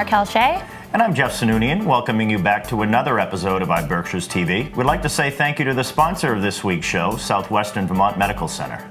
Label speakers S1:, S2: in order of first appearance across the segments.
S1: Raquel Shea.
S2: And I'm Jeff Sununian, welcoming you back to another episode of iBerkshiresTV. We'd like to say thank you to the sponsor of this week's show, Southwestern Vermont Medical Center.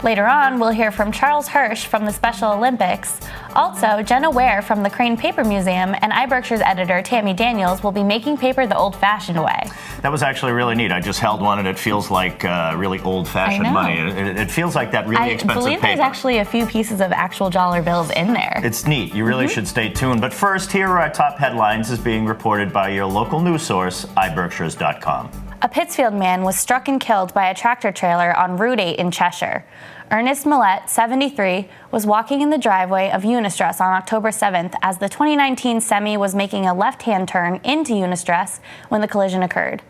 S1: Later on, we'll hear from Charles Hirsch from the Special Olympics. Also, Jenna Ware from the Crane Paper Museum and iBerkshires editor Tammy Daniels will be making paper the old-fashioned way.
S2: That was actually really neat. I just held one and it feels like really old-fashioned money. It feels like that really expensive paper. I believe there's actually
S1: a few pieces of actual dollar bills in there.
S2: It's neat. You really should stay tuned. But first, here are our top headlines as being reported by your local news source, iBerkshires.com.
S1: A Pittsfield man was struck and killed by a tractor trailer on Route 8 in Cheshire. Ernest Millette, 73, was walking in the driveway of Unistress on October 7th as the 2019 Semi was making a left-hand turn into Unistress when the collision occurred.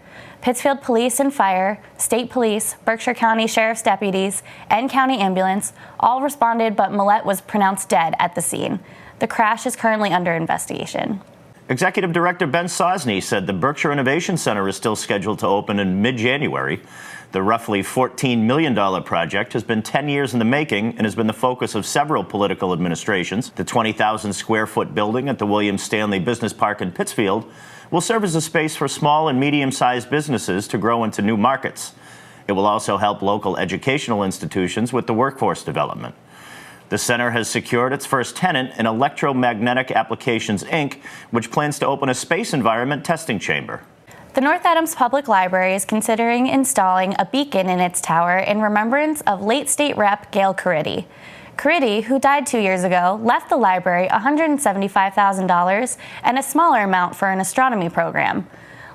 S1: Pittsfield Police and Fire, State Police, Berkshire County Sheriff's deputies, and County Ambulance all responded, but Millette was pronounced dead at the scene. The crash is currently under investigation.
S2: Executive Director Ben Sosney said the Berkshire Innovation Center is still scheduled to open in mid-January. The roughly $14 million project has been 10 years in the making and has been the focus of several political administrations. The 20,000 square foot building at the William Stanley Business Park in Pittsfield will serve as a space for small and medium-sized businesses to grow into new markets. It will also help local educational institutions with the workforce development. The center has secured its first tenant in Electromagnetic Applications, Inc., which plans to open a space environment testing chamber.
S1: The North Adams Public Library is considering installing a beacon in its tower in remembrance of late state rep Gail Caridi. Caridi, who died 2 years ago, left the library $175,000 and a smaller amount for an astronomy program.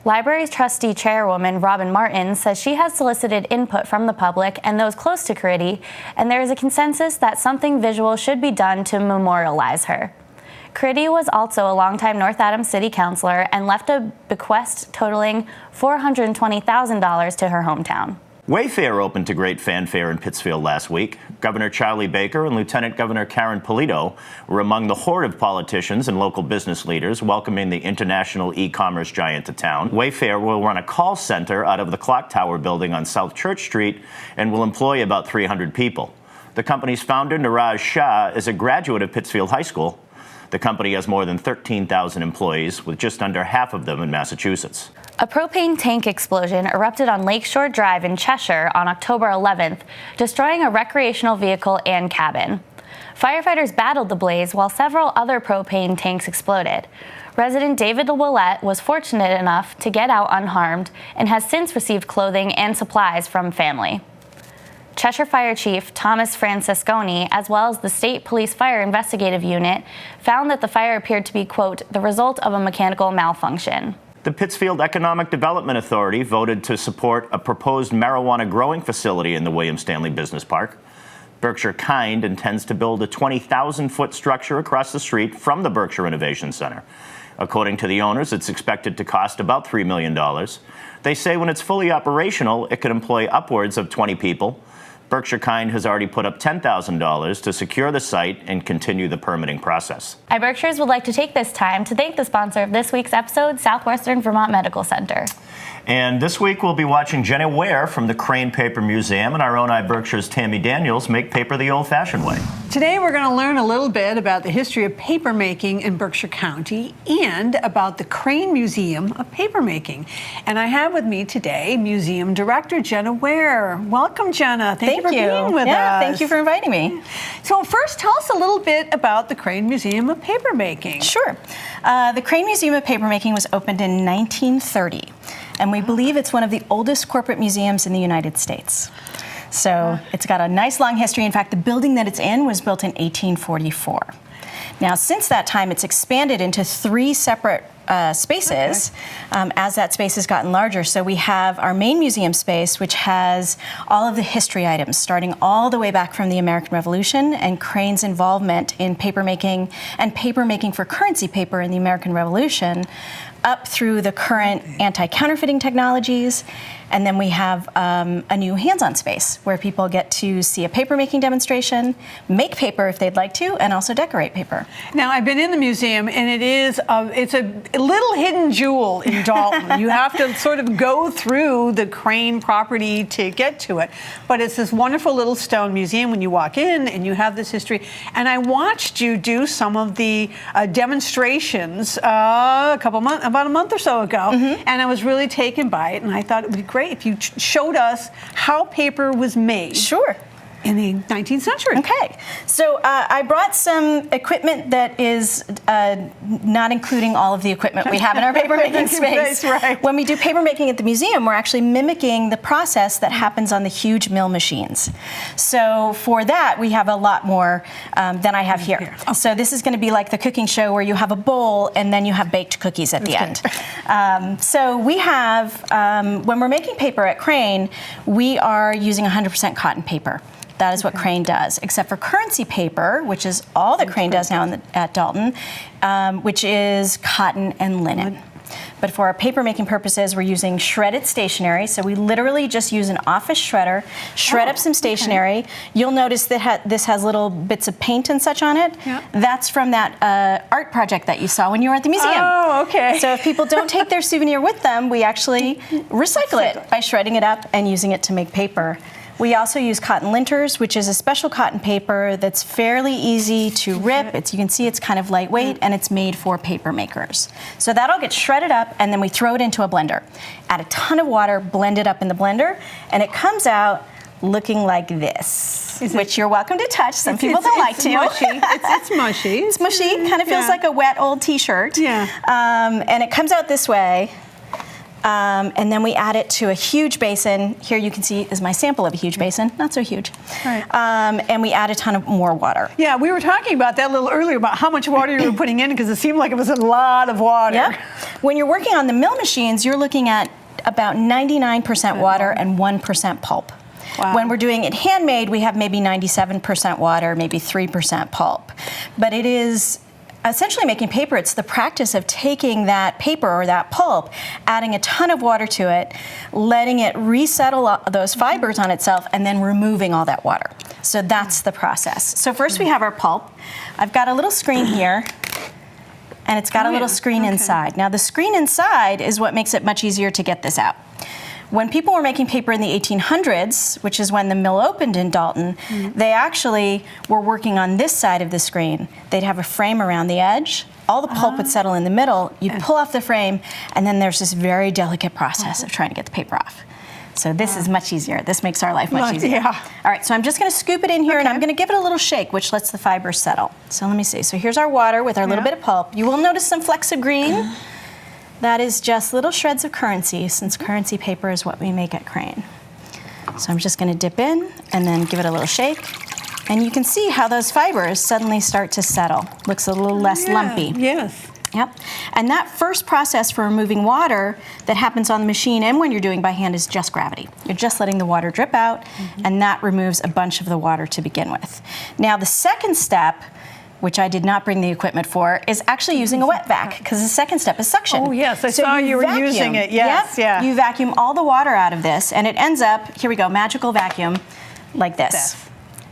S1: Library trustee chairwoman Robin Martin says she has solicited input from the public and those close to Caridi, and there is a consensus that something visual should be done to memorialize her. Caridi was also a longtime North Adams City Councilor and left a bequest totaling $420,000 to her hometown.
S2: Wayfair opened to great fanfare in Pittsfield last week. Governor Charlie Baker and Lieutenant Governor Karen Polito were among the horde of politicians and local business leaders welcoming the international e-commerce giant to town. Wayfair will run a call center out of the Clock Tower building on South Church Street and will employ about 300 people. The company's founder, Niraj Shah, is a graduate of Pittsfield High School. The company has more than 13,000 employees, with just under half of them in Massachusetts.
S1: A propane tank explosion erupted on Lakeshore Drive in Cheshire on October 11th, destroying a recreational vehicle and cabin. Firefighters battled the blaze while several other propane tanks exploded. Resident David Willett was fortunate enough to get out unharmed and has since received clothing and supplies from family. Cheshire Fire Chief Thomas Francesconi, as well as the State Police Fire Investigative Unit, found that the fire appeared to be, quote, the result of a mechanical malfunction.
S2: The Pittsfield Economic Development Authority voted to support a proposed marijuana growing facility in the William Stanley Business Park. Berkshire Kind intends to build a 20,000-foot structure across the street from the Berkshire Innovation Center. According to the owners, it's expected to cost about $3 million. They say when it's fully operational, it could employ upwards of 20 people. Berkshire Kind has already put up $10,000 to secure the site and continue the permitting process.
S1: iBerkshires would like to take this time to thank the sponsor of this week's episode, Southwestern Vermont Medical Center.
S2: And this week we'll be watching Jenna Ware from the Crane Paper Museum and our own iBerkshires Tammy Daniels make paper the old-fashioned way.
S3: Today we're going to learn a little bit about the history of papermaking in Berkshire County and about the Crane Museum of Papermaking. And I have with me today Museum Director Jenna Ware. Welcome, Jenna. Thank you for being with us.
S4: Thank you for inviting me.
S3: So first, tell us a little bit about the Crane Museum of Papermaking.
S4: Sure. The Crane Museum of Papermaking was opened in 1930. And we believe it's one of the oldest corporate museums in the United States. So it's got a nice long history. In fact, the building that it's in was built in 1844. Now, since that time, it's expanded into 3 separate spaces as that space has gotten larger. So we have our main museum space, which has all of the history items, starting all the way back from the American Revolution and Crane's involvement in papermaking and papermaking for currency paper in the American Revolution, up through the current anti-counterfeiting technologies, And then we have a new hands-on space where people get to see a paper making demonstration, make paper if they'd like to, and also decorate paper.
S3: Now, I've been in the museum, and it's a little hidden jewel in Dalton. You have to sort of go through the Crane property to get to it. But it's this wonderful little stone museum when you walk in, and you have this history. And I watched you do some of the demonstrations about a month or so ago, and I was really taken by it. And I thought it would be great if you showed us how paper was made.
S4: Sure.
S3: In the 19th century.
S4: Okay, so I brought some equipment that is not including all of the equipment we have in our papermaking space.
S3: Right.
S4: When we do papermaking at the museum, we're actually mimicking the process that happens on the huge mill machines. So for that, we have a lot more than I have here. Oh. So this is going to be like the cooking show where you have a bowl and then you have baked cookies at the end. So we have, when we're making paper at Crane, we are using 100% cotton paper. That is what Crane does, except for currency paper, which is all that Crane does now at Dalton, which is cotton and linen. But for our paper-making purposes, we're using shredded stationery. So we literally just use an office shredder, shred up some stationery. Okay. You'll notice that this has little bits of paint and such on it. Yeah. That's from that art project that you saw when you were at the museum.
S3: Oh, okay.
S4: So if people don't take their souvenir with them, we actually recycle it by shredding it up and using it to make paper. We also use cotton linters, which is a special cotton paper that's fairly easy to rip. You can see it's kind of lightweight, and it's made for paper makers. So that all gets shredded up, and then we throw it into a blender. Add a ton of water, blend it up in the blender, and it comes out looking like this, which you're welcome to touch. Some people don't like to.
S3: Mushy. It's mushy.
S4: It's mushy. Kind of feels like a wet old T-shirt.
S3: Yeah.
S4: And it comes out this way. And then we add it to a huge basin. Here you can see is my sample of a huge basin, not so huge.
S3: Right.
S4: And we add a ton of more water.
S3: Yeah, we were talking about that a little earlier about how much water you were putting in because it seemed like it was a lot of water.
S4: Yeah. When you're working on the mill machines, you're looking at about 99% water and 1% pulp.
S3: Wow.
S4: When we're doing it handmade, we have maybe 97% water, maybe 3% pulp. But it is essentially making paper. It's the practice of taking that paper or that pulp, adding a ton of water to it, letting it resettle those fibers on itself, and then removing all that water. So that's the process. So first we have our pulp. I've got a little screen here, and it's got a little screen inside. Now the screen inside is what makes it much easier to get this out. When people were making paper in the 1800s, which is when the mill opened in Dalton, they actually were working on this side of the screen. They'd have a frame around the edge. All the pulp would settle in the middle. You'd pull off the frame, and then there's this very delicate process of trying to get the paper off. So this is much easier. This makes our life much easier.
S3: Yeah.
S4: All right, so I'm just going to scoop it in here, and I'm going to give it a little shake, which lets the fibers settle. So let me see. So here's our water with our little bit of pulp. You will notice some flecks of green. That is just little shreds of currency, since currency paper is what we make at Crane. So I'm just going to dip in and then give it a little shake. And you can see how those fibers suddenly start to settle. Looks a little less lumpy.
S3: Yes.
S4: Yep. And that first process for removing water that happens on the machine and when you're doing by hand is just gravity. You're just letting the water drip out, and that removes a bunch of the water to begin with. Now the second step, which I did not bring the equipment for, is actually using a wet vac, because the second step is suction.
S3: Oh, yes, I saw you were using it, yes, yeah.
S4: You vacuum all the water out of this, and it ends up, here we go, magical vacuum, like this.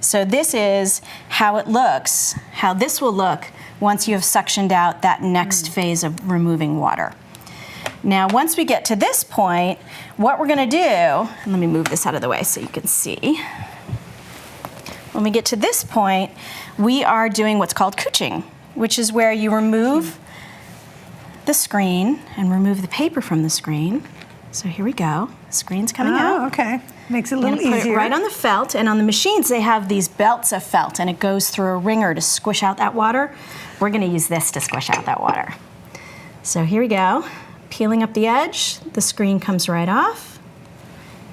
S4: So this is how it looks, how this will look once you have suctioned out that next phase of removing water. Now, once we get to this point, what we're gonna do, and let me move this out of the way so you can see. When we get to this point, we are doing what's called couching, which is where you remove the screen and remove the paper from the screen. So here we go. The screen's coming out.
S3: Oh, okay. Makes it a little
S4: easier. Put it right on the felt, and on the machines they have these belts of felt, and it goes through a wringer to squish out that water. We're going to use this to squish out that water. So here we go. Peeling up the edge, the screen comes right off.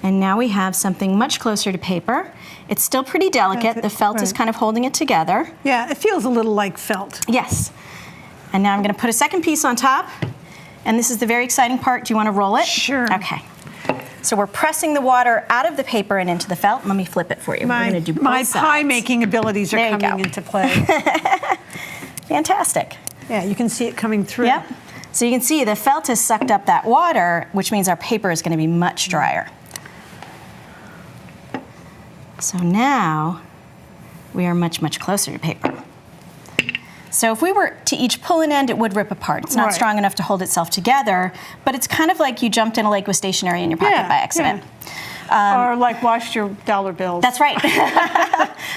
S4: And now we have something much closer to paper. It's still pretty delicate. The felt is kind of holding it together.
S3: Yeah, it feels a little like felt.
S4: Yes. And now I'm going to put a second piece on top. And this is the very exciting part. Do you want to roll it?
S3: Sure.
S4: Okay. So we're pressing the water out of the paper and into the felt. Let me flip it for you. We're going to do both
S3: my
S4: sides.
S3: pie-making abilities are coming into play.
S4: Fantastic.
S3: Yeah, you can see it coming through.
S4: Yep. So you can see the felt has sucked up that water, which means our paper is going to be much drier. So now we are much, much closer to paper. So if we were to each pull an end, it would rip apart. It's not strong enough to hold itself together, but it's kind of like you jumped in a lake with stationery in your pocket by accident.
S3: Or like washed your dollar bills.
S4: That's right.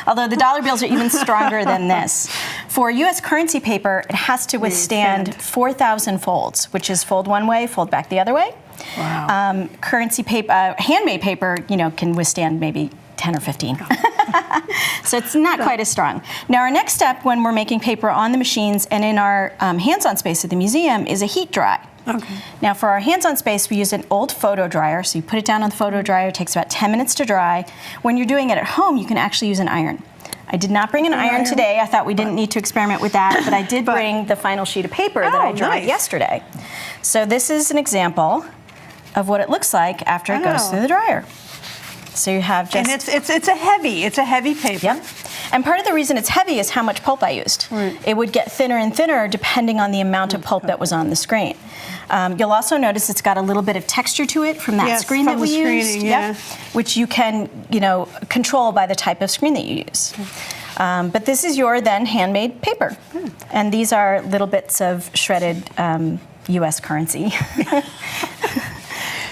S4: Although the dollar bills are even stronger than this. For U.S. currency paper, it has to withstand 4,000 folds, which is fold one way, fold back the other way.
S3: Wow.
S4: Currency paper, handmade paper, can withstand maybe 10 or 15. So it's not quite as strong. Now our next step when we're making paper on the machines and in our hands-on space at the museum is a heat dry.
S3: Okay.
S4: Now for our hands-on space, we use an old photo dryer. So you put it down on the photo dryer, it takes about 10 minutes to dry. When you're doing it at home, you can actually use an iron. I did not bring an iron today. I thought we didn't need to experiment with that, but I did bring the final sheet of paper that I dried yesterday. So this is an example of what it looks like after it goes through the dryer. So you have just...
S3: And it's a heavy paper.
S4: Yep. And part of the reason it's heavy is how much pulp I used.
S3: Right.
S4: It would get thinner and thinner depending on the amount of pulp that was on the screen. You'll also notice it's got a little bit of texture to it from that screen that we used, which you can, control by the type of screen that you use. But this is your then handmade paper, and these are little bits of shredded U.S. currency.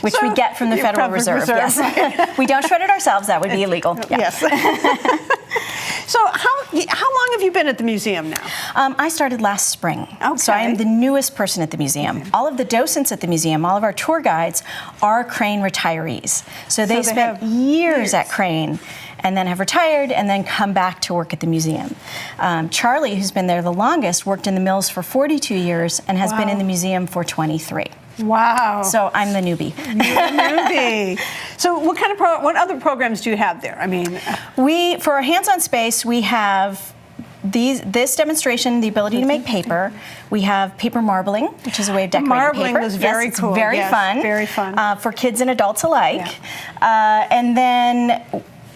S4: Which we get from the Federal Reserve. Yes.
S3: Right.
S4: We don't shred it ourselves. That would be illegal.
S3: Yes. So how long have you been at the museum now?
S4: I started last spring.
S3: Okay.
S4: So I am the newest person at the museum. All of the docents at the museum, all of our tour guides are Crane retirees. So they spent years at Crane and then have retired and then come back to work at the museum. Charlie, who's been there the longest, worked in the mills for 42 years and has been in the museum for 23.
S3: Wow.
S4: So I'm the newbie.
S3: Newbie. So what other programs do you have there? I mean,
S4: for our hands-on space, we have this demonstration, the ability to make paper. We have paper marbling, which is a way of decorating paper.
S3: Marbling was very cool.
S4: Very fun.
S3: Very fun.
S4: For kids and adults alike. Yeah. And then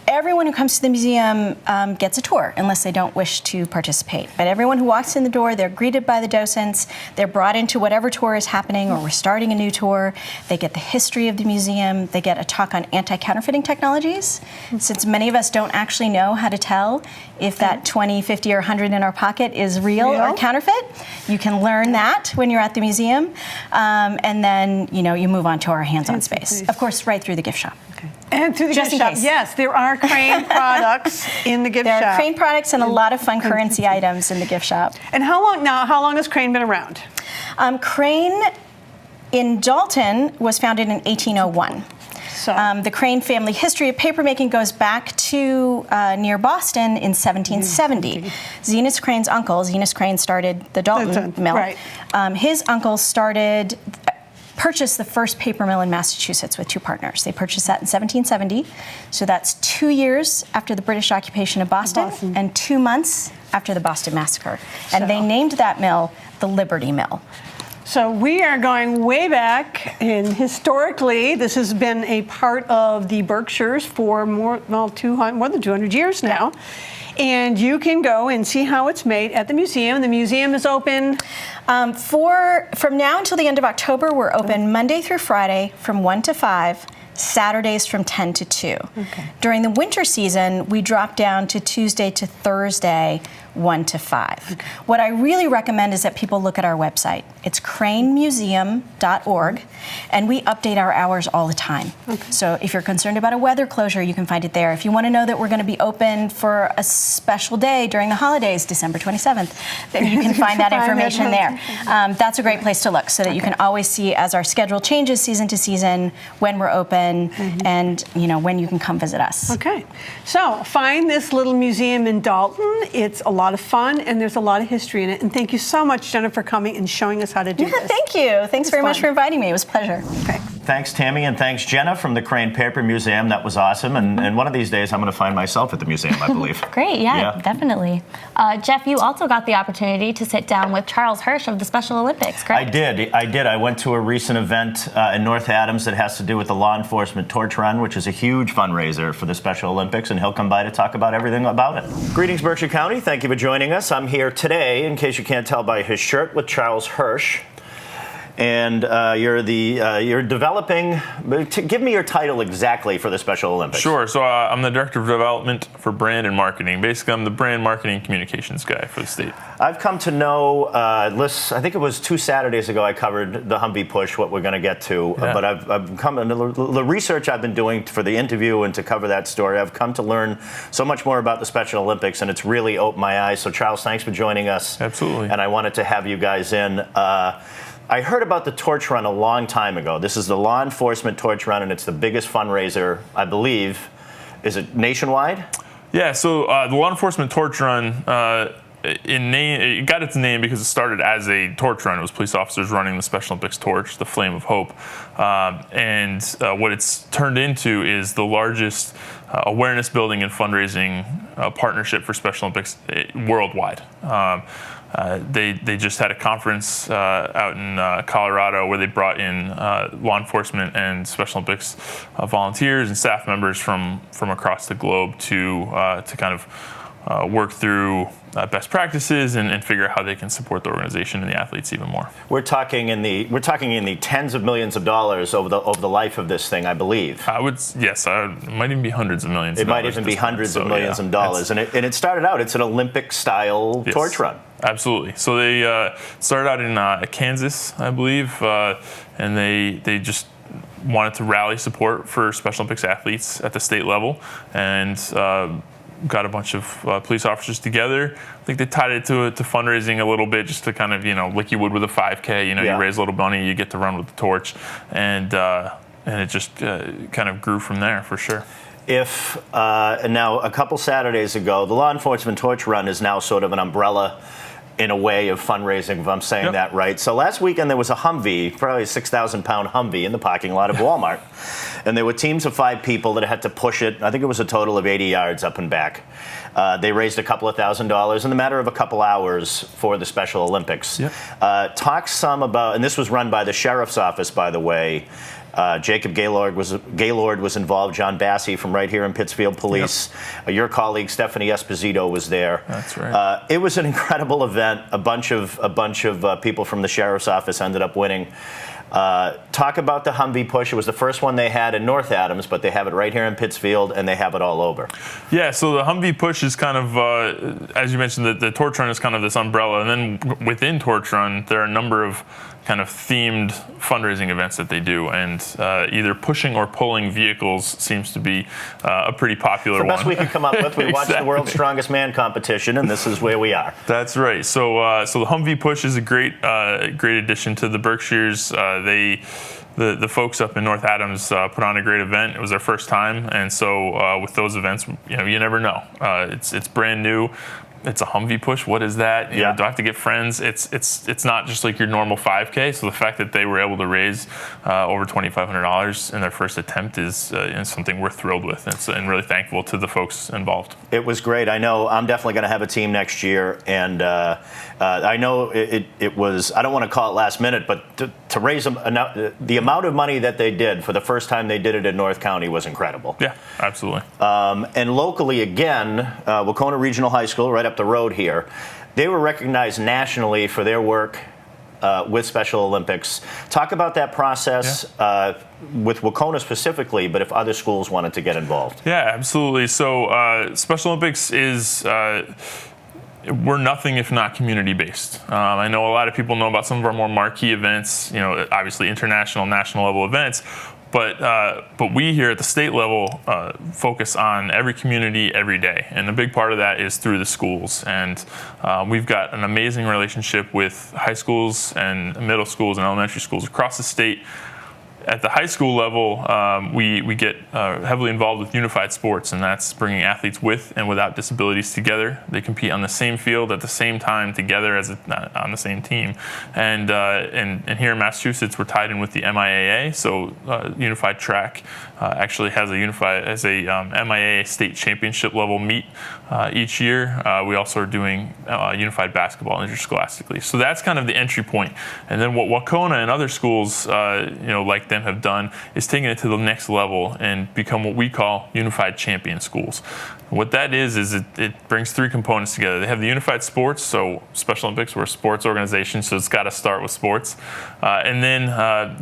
S4: everyone who comes to the museum gets a tour, unless they don't wish to participate. But everyone who walks in the door, they're greeted by the docents. They're brought into whatever tour is happening, or we're starting a new tour. They get the history of the museum. They get a talk on anti-counterfeiting technologies. Since many of us don't actually know how to tell if that 20, 50, or 100 in our pocket is real or counterfeit, you can learn that when you're at the museum. And then, you move on to our hands-on space. Of course, right through the gift shop.
S3: And through the gift shop, yes, there are Crane products in the gift shop.
S4: There are Crane products and a lot of fun currency items in the gift shop.
S3: And how long has Crane been around?
S4: Crane in Dalton was founded in 1801.
S3: So.
S4: The Crane family history of papermaking goes back to near Boston in 1770. Zenas Crane's uncle, Zenas Crane started the Dalton mill.
S3: Right.
S4: His uncle purchased the first paper mill in Massachusetts with two partners. They purchased that in 1770. So that's 2 years after the British occupation of Boston. And 2 months after the Boston Massacre. And they named that mill the Liberty Mill.
S3: So we are going way back, and historically, this has been a part of the Berkshires for more than 200 years now. And you can go and see how it's made at the museum. The museum is open
S4: from now until the end of October. We're open Monday through Friday from 1 to 5. Saturdays from 10 to 2. Okay. During the winter season, we drop down to Tuesday to Thursday, 1 to 5. Okay. What I really recommend is that people look at our website. It's cranemuseum.org, and we update our hours all the time. Okay. So if you're concerned about a weather closure, you can find it there. If you want to know that we're going to be open for a special day during the holidays, December 27th, then you can find that information there. That's a great place to look, so that you can always see as our schedule changes season to season when we're open. And when you can come visit us.
S3: Okay, so find this little museum in Dalton. It's a lot of fun, and there's a lot of history in it. And thank you so much, Jenna, for coming and showing us how to do this.
S4: Thank you. Thanks very much for inviting me. It was a pleasure.
S3: Okay.
S2: Thanks, Tammy, and thanks, Jenna, from the Crane Paper Museum. That was awesome. And one of these days, I'm going to find myself at the museum, I believe.
S1: Great, yeah, definitely. Jeff, you also got the opportunity to sit down with Charles Hirsch of the Special Olympics, correct?
S2: I did. I went to a recent event in North Adams that has to do with the law enforcement torch run, which is a huge fundraiser for the Special Olympics, and he'll come by to talk about everything about it. Greetings, Berkshire County. Thank you for joining us. I'm here today, in case you can't tell by his shirt, with Charles Hirsch. And you're developing. Give me your title exactly for the Special Olympics.
S5: Sure. So I'm the Director of Development for Brand and Marketing. Basically, I'm the brand marketing communications guy for the state.
S2: I've come to know, I think it was 2 Saturdays ago I covered the Humvee push, what we're going to get to.
S5: Yeah.
S2: But I've come, the research I've been doing for the interview and to cover that story, I've come to learn so much more about the Special Olympics, and it's really opened my eyes. So Charles, thanks for joining us.
S5: Absolutely.
S2: And I wanted to have you guys in. I heard about the torch run a long time ago. This is the law enforcement torch run, and it's the biggest fundraiser, I believe. Is it nationwide?
S5: Yeah, so the law enforcement torch run, it got its name because it started as a torch run. It was police officers running the Special Olympics torch, the Flame of Hope. And what it's turned into is the largest awareness building and fundraising partnership for Special Olympics worldwide. They just had a conference out in Colorado where they brought in law enforcement and Special Olympics volunteers and staff members from across the globe to kind of work through best practices and figure out how they can support the organization and the athletes even more.
S2: We're talking in the tens of millions of dollars over the life of this thing, I believe.
S5: It might even be hundreds of millions.
S2: It might even be hundreds of millions of dollars, and it started out. It's an Olympic-style torch run.
S5: Absolutely. So they started out in Kansas, I believe, and they just wanted to rally support for Special Olympics athletes at the state level, and got a bunch of police officers together. I think they tied it to fundraising a little bit, just to kind of, like you would with a 5K, you raise a little money, you get to run with the torch, and it just kind of grew from there, for sure.
S2: Now, a couple Saturdays ago, the law enforcement torch run is now sort of an umbrella in a way of fundraising, if I'm saying that right. So last weekend there was a Humvee, probably a 6,000-pound Humvee in the parking lot of Walmart. And there were teams of 5 people that had to push it. I think it was a total of 80 yards up and back. They raised a couple of $1,000s in the matter of a couple hours for the Special Olympics. Talk some about, and this was run by the sheriff's office, by the way. Jacob Gaylord was involved. John Bassey from right here in Pittsfield Police. Your colleague Stephanie Esposito was there.
S5: That's right.
S2: It was an incredible event. A bunch of people from the sheriff's office ended up winning. Talk about the Humvee push. It was the first one they had in North Adams, but they have it right here in Pittsfield, and they have it all over.
S5: Yeah, so the Humvee push is kind of, as you mentioned, the torch run is kind of this umbrella, and then within torch run, there are a number of kind of themed fundraising events that they do, and either pushing or pulling vehicles sees to be a pretty popular one.
S2: The best we could come up with. We watched the World's Strongest Man competition, and this is where we are.
S5: That's right. So the Humvee push is a great addition to the Berkshires. The folks up in North Adams put on a great event. It was their first time, and so with those events, you never know. It's brand new. It's a Humvee push. What is that? Do I have to get friends? It's not just like your normal 5K. So the fact that they were able to raise over $2,500 in their first attempt is something we're thrilled with, and really thankful to the folks involved.
S2: It was great. I know I'm definitely going to have a team next year, and I know it was, I don't want to call it last minute, but to raise the amount of money that they did for the first time they did it in North County was incredible.
S5: Yeah, absolutely.
S2: And locally, again, Wauconah Regional High School, right up the road here, they were recognized nationally for their work with Special Olympics. Talk about that process with Wauconah specifically, but if other schools wanted to get involved.
S5: Yeah, absolutely. So Special Olympics is... we're nothing if not community-based. I know a lot of people know about some of our more marquee events, obviously international, national level events, but we here at the state level focus on every community every day, and a big part of that is through the schools. And we've got an amazing relationship with high schools and middle schools and elementary schools across the state. At the high school level, we get heavily involved with unified sports, and that's bringing athletes with and without disabilities together. They compete on the same field at the same time together on the same team. And here in Massachusetts, we're tied in with the MIAA. So Unified Track actually has a MIAA state championship level meet each year. We also are doing unified basketball interscholastically. So that's kind of the entry point. And then what Wauconah and other schools like them have done is taking it to the next level and become what we call unified champion schools. What that is it brings three components together. They have the unified sports, so Special Olympics, we're a sports organization, so it's got to start with sports. And then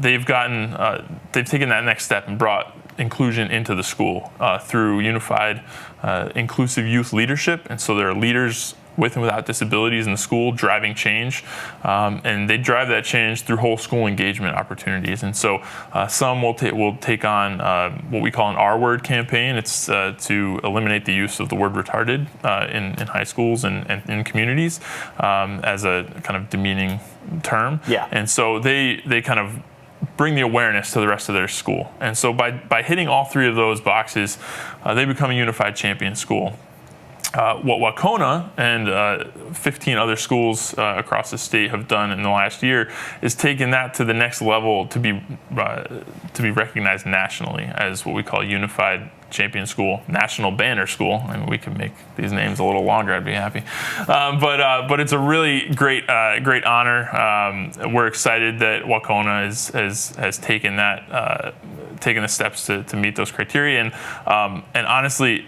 S5: they've taken that next step and brought inclusion into the school through unified inclusive youth leadership. And so there are leaders with and without disabilities in the school driving change, and they drive that change through whole school engagement opportunities. And so some will take on what we call an R-word campaign. It's to eliminate the use of the word retarded in high schools and in communities as a kind of demeaning term.
S2: Yeah.
S5: And so they kind of bring the awareness to the rest of their school. And so by hitting all three of those boxes, they become a unified champion school. What Wauconah and 15 other schools across the state have done in the last year is taken that to the next level to be recognized nationally as what we call a unified champion school, national banner school. I mean, we could make these names a little longer. I'd be happy. But it's a really great honor. We're excited that Wauconah has taken the steps to meet those criteria, and honestly,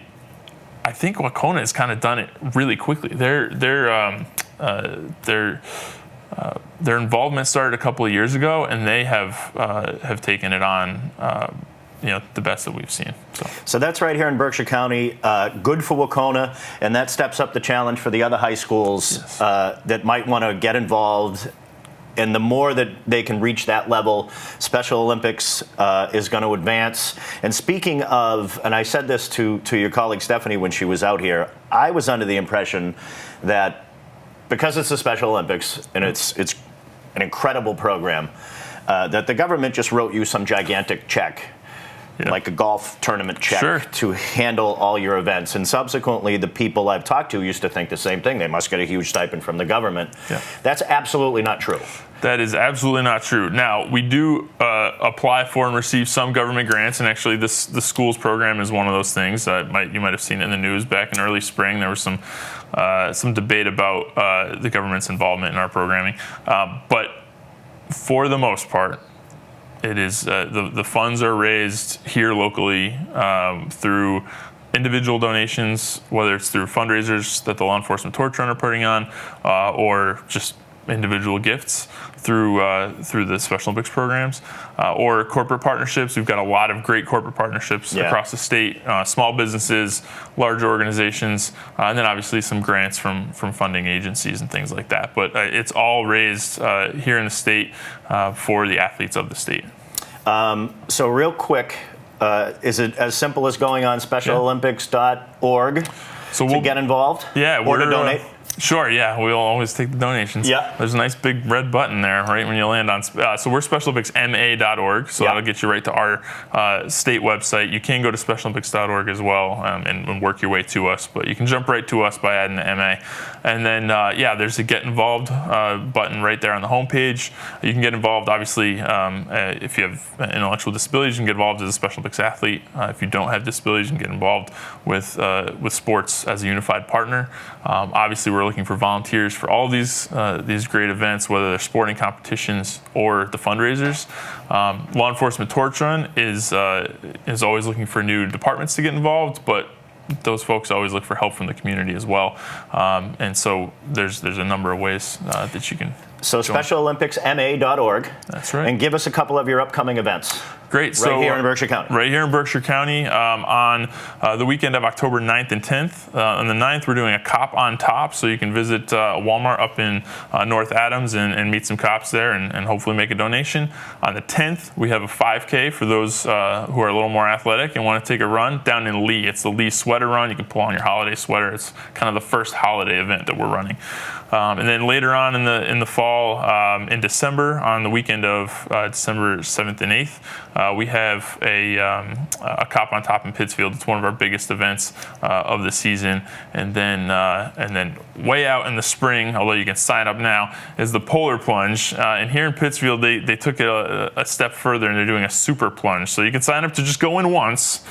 S5: I think Wauconah has kind of done it really quickly. Their involvement started a couple of years ago, and they have taken it on, the best that we've seen.
S2: So that's right here in Berkshire County. Good for Wauconah, and that steps up the challenge for the other high schools that might want to get involved. And the more that they can reach that level, Special Olympics is going to advance. And speaking of, and I said this to your colleague Stephanie when she was out here, I was under the impression that because it's the Special Olympics and it's an incredible program, that the government just wrote you some gigantic check. Yeah. Like a golf tournament check to handle all your events. And subsequently, the people I've talked to used to think the same thing. They must get a huge stipend from the government. Yeah. That's absolutely not true.
S5: That is absolutely not true. Now, we do apply for and receive some government grants, and actually the schools program is one of those things. You might have seen it in the news back in early spring. There was some debate about the government's involvement in our programming. But for the most part, it is the funds are raised here locally through individual donations, whether it's through fundraisers that the Law Enforcement Torch Run are putting on, or just individual gifts through the Special Olympics programs, or corporate partnerships. We've got a lot of great corporate partnerships across the state, small businesses, large organizations, and then obviously some grants from funding agencies and things like that. But it's all raised here in the state for the athletes of the state.
S2: So real quick, is it as simple as going on SpecialOlympics.org to get involved?
S5: Yeah,
S2: or to donate?
S5: Sure, yeah. We'll always take the donations.
S2: Yeah.
S5: There's a nice big red button there right when you land on. So we're SpecialOlympicsMA.org, so that'll get you right to our state website. You can go to SpecialOlympics.org as well and work your way to us, but you can jump right to us by adding the MA. And then, there's a Get Involved button right there on the homepage. You can get involved, obviously, if you have intellectual disabilities, you can get involved as a Special Olympics athlete. If you don't have disabilities, you can get involved with sports as a unified partner. Obviously, we're looking for volunteers for all these great events, whether they're sporting competitions or the fundraisers. Law Enforcement Torch Run is always looking for new departments to get involved, but those folks always look for help from the community as well. And so there's a number of ways that you can.
S2: So SpecialOlympicsMA.org.
S5: That's right.
S2: And give us a couple of your upcoming events.
S5: Great.
S2: Right here in Berkshire County.
S5: Right here in Berkshire County on the weekend of October 9th and 10th. On the 9th, we're doing a Cop on Top, so you can visit Walmart up in North Adams and meet some cops there and hopefully make a donation. On the 10th, we have a 5K for those who are a little more athletic and want to take a run down in Lee. It's the Lee Sweater Run. You can pull on your holiday sweater. It's kind of the first holiday event that we're running. And then later on in the fall, in December, on the weekend of December 7th and 8th, we have a Cop on Top in Pittsfield. It's one of our biggest events of the season. And then way out in the spring, although you can sign up now, is the Polar Plunge. And here in Pittsfield, they took it a step further, and they're doing a Super Plunge. So you can sign up to just go in once,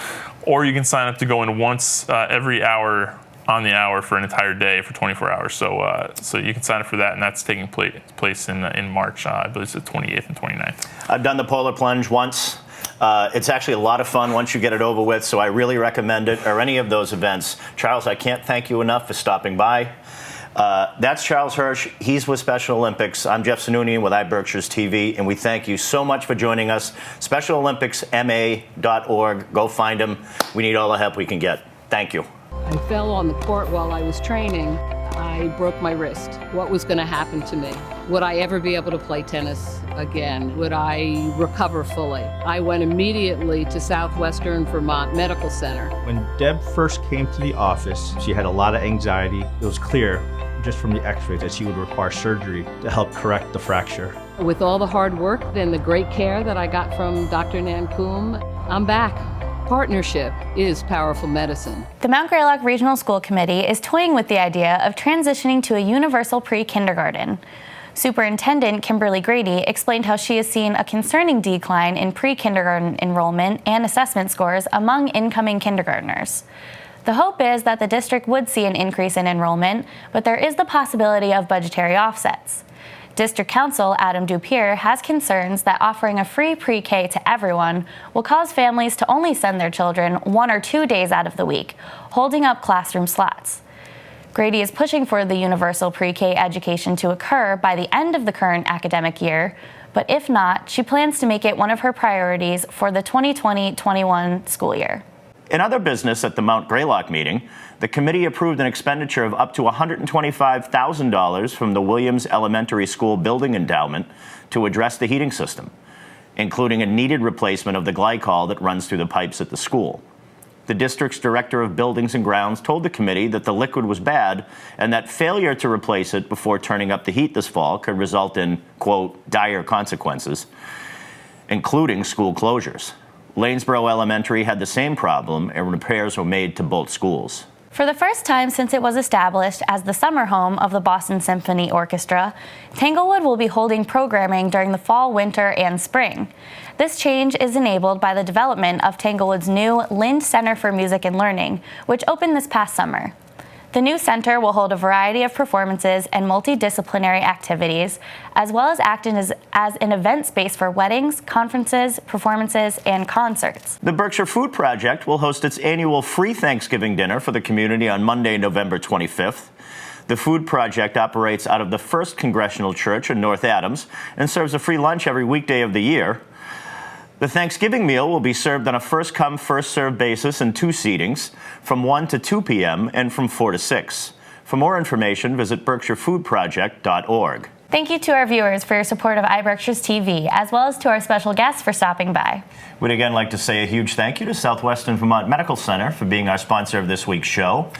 S5: or you can sign up to go in once every hour on the hour for an entire day for 24 hours. So you can sign up for that, and that's taking place in March. I believe it's the 28th and 29th.
S2: I've done the polar plunge once. It's actually a lot of fun once you get it over with, so I really recommend it, or any of those events. Charles, I can't thank you enough for stopping by. That's Charles Hirsch. He's with Special Olympics. I'm Jeff Sununian with iBerkshiresTV, and we thank you so much for joining us. SpecialOlympicsMA.org. Go find him. We need all the help we can get. Thank you.
S6: I fell on the court while I was training. I broke my wrist. What was going to happen to me? Would I ever be able to play tennis again? Would I recover fully? I went immediately to Southwestern Vermont Medical Center.
S7: When Deb first came to the office, she had a lot of anxiety. It was clear just from the x-rays that she would require surgery to help correct the fracture.
S6: With all the hard work and the great care that I got from Dr. Nankum, I'm back. Partnership is powerful medicine.
S1: The Mount Greylock Regional School Committee is toying with the idea of transitioning to a universal pre-kindergarten. Superintendent Kimberly Grady explained how she has seen a concerning decline in pre-kindergarten enrollment and assessment scores among incoming kindergartners. The hope is that the district would see an increase in enrollment, but there is the possibility of budgetary offsets. District Council Adam Dupier has concerns that offering a free pre-K to everyone will cause families to only send their children 1 or 2 days out of the week, holding up classroom slots. Grady is pushing for the universal pre-K education to occur by the end of the current academic year, but if not, she plans to make it one of her priorities for the 2020-21 school year.
S2: In other business at the Mount Greylock meeting, the committee approved an expenditure of up to $125,000 from the Williams Elementary School building endowment to address the heating system, including a needed replacement of the glycol that runs through the pipes at the school. The district's director of buildings and grounds told the committee that the liquid was bad and that failure to replace it before turning up the heat this fall could result in, quote, dire consequences, including school closures. Lanesboro Elementary had the same problem, and repairs were made to both schools.
S1: For the first time since it was established as the summer home of the Boston Symphony Orchestra, Tanglewood will be holding programming during the fall, winter, and spring. This change is enabled by the development of Tanglewood's new Lind Center for Music and Learning, which opened this past summer. The new center will hold a variety of performances and multidisciplinary activities, as well as act as an event space for weddings, conferences, performances, and concerts.
S2: The Berkshire Food Project will host its annual free Thanksgiving dinner for the community on Monday, November 25th. The Food Project operates out of the First Congressional Church in North Adams and serves a free lunch every weekday of the year. The Thanksgiving meal will be served on a first-come, first-served basis in 2 seatings, from 1 to 2 p.m. and from 4 to 6. For more information, visit BerkshireFoodProject.org.
S1: Thank you to our viewers for your support of iBerkshiresTV, as well as to our special guests for stopping by.
S2: We'd again like to say a huge thank you to Southwestern Vermont Medical Center for being our sponsor of this week's show.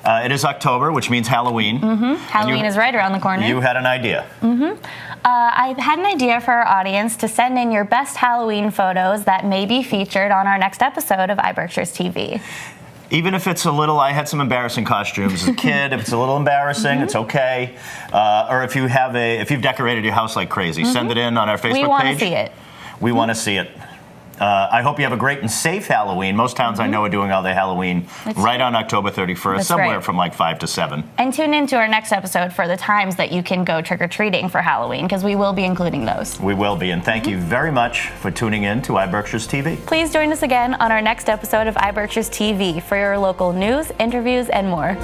S2: It is October, which means Halloween.
S1: Halloween is right around the corner.
S2: You had an idea.
S1: I had an idea for our audience to send in your best Halloween photos that may be featured on our next episode of iBerkshiresTV.
S2: Even if it's a little, I had some embarrassing costumes as a kid. If it's a little embarrassing, it's okay. Or if you've decorated your house like crazy, send it in on our Facebook page.
S1: We want to see it.
S2: We want to see it. I hope you have a great and safe Halloween. Most towns I know are doing all their Halloween right on October 31st, somewhere from like 5 to 7.
S1: And tune into our next episode for the times that you can go trick-or-treating for Halloween, because we will be including those.
S2: We will be, and thank you very much for tuning in to iBerkshiresTV.
S1: Please join us again on our next episode of iBerkshiresTV for your local news, interviews, and more.